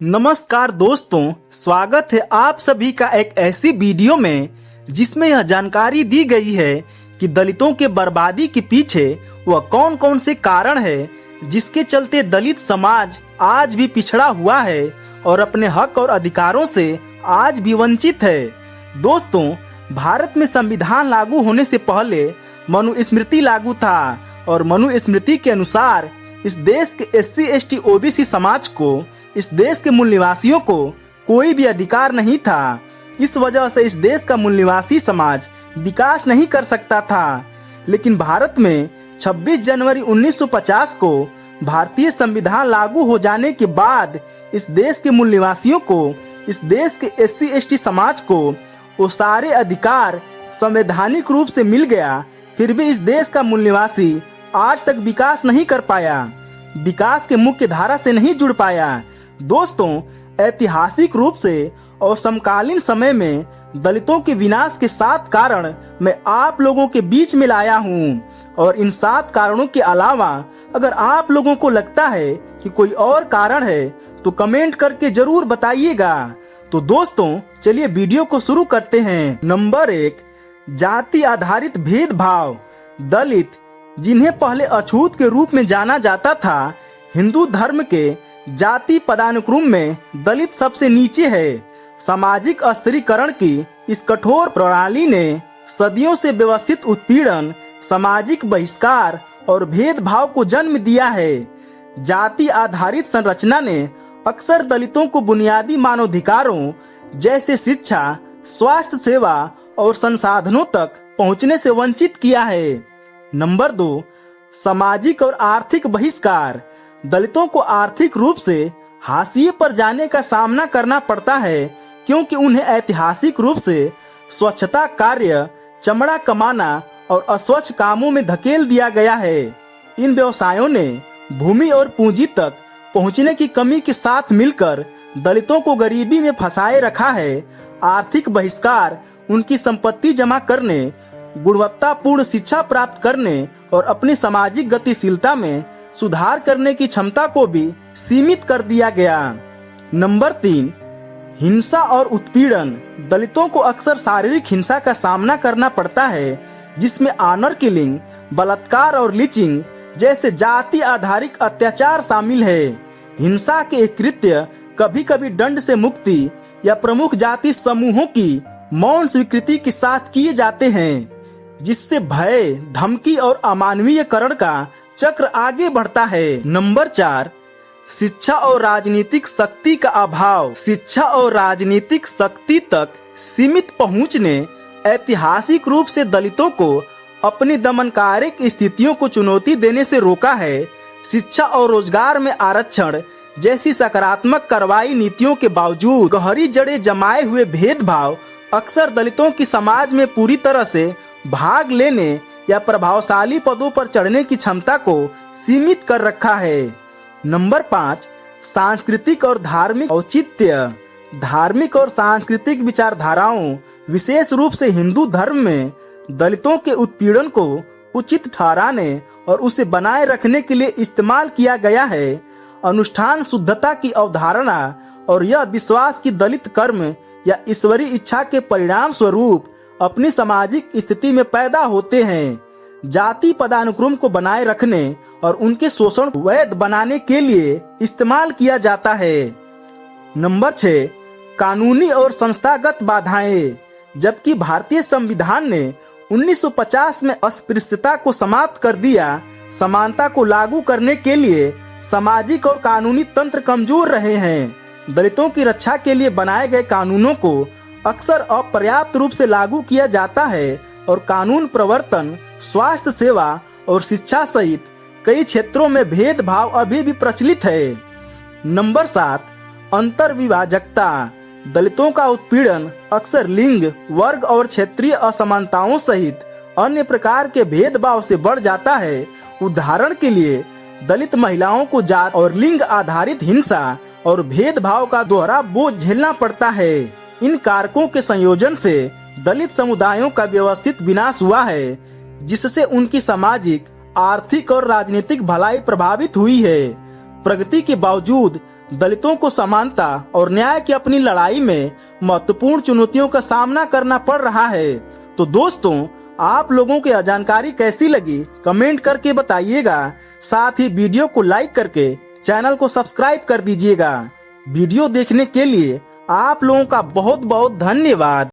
नमस्कार दोस्तों, स्वागत है आप सभी का एक ऐसी वीडियो में जिसमें यह जानकारी दी गई है कि दलितों के बर्बादी के पीछे वह कौन कौन से कारण है जिसके चलते दलित समाज आज भी पिछड़ा हुआ है और अपने हक और अधिकारों से आज भी वंचित है। दोस्तों, भारत में संविधान लागू होने से पहले मनुस्मृति लागू था और मनुस्मृति के अनुसार इस देश के SC ST OBC समाज को, इस देश के मूल निवासियों को कोई भी अधिकार नहीं था। इस वजह से इस देश का मूल निवासी समाज विकास नहीं कर सकता था। लेकिन भारत में 26 जनवरी 1950 को भारतीय संविधान लागू हो जाने के बाद इस देश के मूल निवासियों को, इस देश के SC ST समाज को वो सारे अधिकार संवैधानिक रूप से मिल गया। फिर भी इस देश का मूल निवासी आज तक विकास नहीं कर पाया, विकास के मुख्य धारा से नहीं जुड़ पाया। दोस्तों, ऐतिहासिक रूप से और समकालीन समय में दलितों के विनाश के 7 कारण मैं आप लोगों के बीच में लाया हूं। और इन 7 कारणों के अलावा अगर आप लोगों को लगता है कि कोई और कारण है तो कमेंट करके जरूर बताइएगा। तो दोस्तों, चलिए वीडियो को शुरू करते हैं। नंबर 1, जाति आधारित भेदभाव। दलित, जिन्हें पहले अछूत के रूप में जाना जाता था, हिंदू धर्म के जाति पदानुक्रम में दलित सबसे नीचे है। सामाजिक स्थिरीकरण की इस कठोर प्रणाली ने सदियों से व्यवस्थित उत्पीड़न, सामाजिक बहिष्कार और भेदभाव को जन्म दिया है। जाति आधारित संरचना ने अक्सर दलितों को बुनियादी मानवाधिकारों जैसे शिक्षा, स्वास्थ्य सेवा और संसाधनों तक पहुंचने से वंचित किया है। नंबर 2, सामाजिक और आर्थिक बहिष्कार। दलितों को आर्थिक रूप से हाशिए पर जाने का सामना करना पड़ता है क्योंकि उन्हें ऐतिहासिक रूप से स्वच्छता कार्य, चमड़ा कमाना और अस्वच्छ कामों में धकेल दिया गया है। इन व्यवसायों ने भूमि और पूंजी तक पहुंचने की कमी के साथ मिलकर दलितों को गरीबी में फंसाए रखा है। आर्थिक बहिष्कार उनकी संपत्ति जमा करने, गुणवत्तापूर्ण शिक्षा प्राप्त करने और अपनी सामाजिक गतिशीलता में सुधार करने की क्षमता को भी सीमित कर दिया गया। नंबर 3, हिंसा और उत्पीड़न। दलितों को अक्सर शारीरिक हिंसा का सामना करना पड़ता है, जिसमें ऑनर किलिंग, बलात्कार और लिंचिंग जैसे जाति आधारित अत्याचार शामिल है। हिंसा के कृत्य कभी कभी दंड से मुक्ति या प्रमुख जाति समूहों की मौन स्वीकृति के साथ किए जाते हैं, जिससे भय, धमकी और अमानवीयकरण का चक्र आगे बढ़ता है। नंबर 4, शिक्षा और राजनीतिक शक्ति का अभाव। शिक्षा और राजनीतिक शक्ति तक सीमित पहुंच ने ऐतिहासिक रूप से दलितों को अपनी दमनकारक स्थितियों को चुनौती देने से रोका है। शिक्षा और रोजगार में आरक्षण जैसी सकारात्मक कार्रवाई नीतियों के बावजूद गहरी जड़ें जमाए हुए भेदभाव अक्सर दलितों की समाज में पूरी तरह से भाग लेने या प्रभावशाली पदों पर चढ़ने की क्षमता को सीमित कर रखा है। नंबर 5, सांस्कृतिक और धार्मिक औचित्य। धार्मिक और सांस्कृतिक विचारधाराओं, विशेष रूप से हिंदू धर्म में दलितों के उत्पीड़न को उचित ठहराने और उसे बनाए रखने के लिए इस्तेमाल किया गया है। अनुष्ठान शुद्धता की अवधारणा और यह विश्वास की दलित कर्म या ईश्वरीय इच्छा के परिणाम स्वरूप अपनी सामाजिक स्थिति में पैदा होते हैं। जाति पदानुक्रम को बनाए रखने और उनके शोषण वैध बनाने के लिए इस्तेमाल किया जाता है। नंबर 6, कानूनी और संस्थागत बाधाएं। जबकि भारतीय संविधान ने 1950 में अस्पृश्यता को समाप्त कर दिया, समानता को लागू करने के लिए सामाजिक और कानूनी तंत्र कमजोर रहे हैं। दलितों की रक्षा के लिए बनाए गए कानूनों को अक्सर अपर्याप्त रूप से लागू किया जाता है और कानून प्रवर्तन, स्वास्थ्य सेवा और शिक्षा सहित कई क्षेत्रों में भेदभाव अभी भी प्रचलित है। नंबर 7, अंतर्विभाजकता। दलितों का उत्पीड़न अक्सर लिंग, वर्ग और क्षेत्रीय असमानताओं सहित अन्य प्रकार के भेदभाव से बढ़ जाता है। उदाहरण के लिए, दलित महिलाओं को जात और लिंग आधारित हिंसा और भेदभाव का दोहरा बोझ झेलना पड़ता है। इन कारकों के संयोजन से दलित समुदायों का व्यवस्थित विनाश हुआ है, जिससे उनकी सामाजिक, आर्थिक और राजनीतिक भलाई प्रभावित हुई है। प्रगति के बावजूद दलितों को समानता और न्याय की अपनी लड़ाई में महत्वपूर्ण चुनौतियों का सामना करना पड़ रहा है। तो दोस्तों, आप लोगों को यह जानकारी कैसी लगी कमेंट करके बताइएगा। साथ ही वीडियो को लाइक करके चैनल को सब्सक्राइब कर दीजिएगा। वीडियो देखने के लिए आप लोगों का बहुत बहुत धन्यवाद।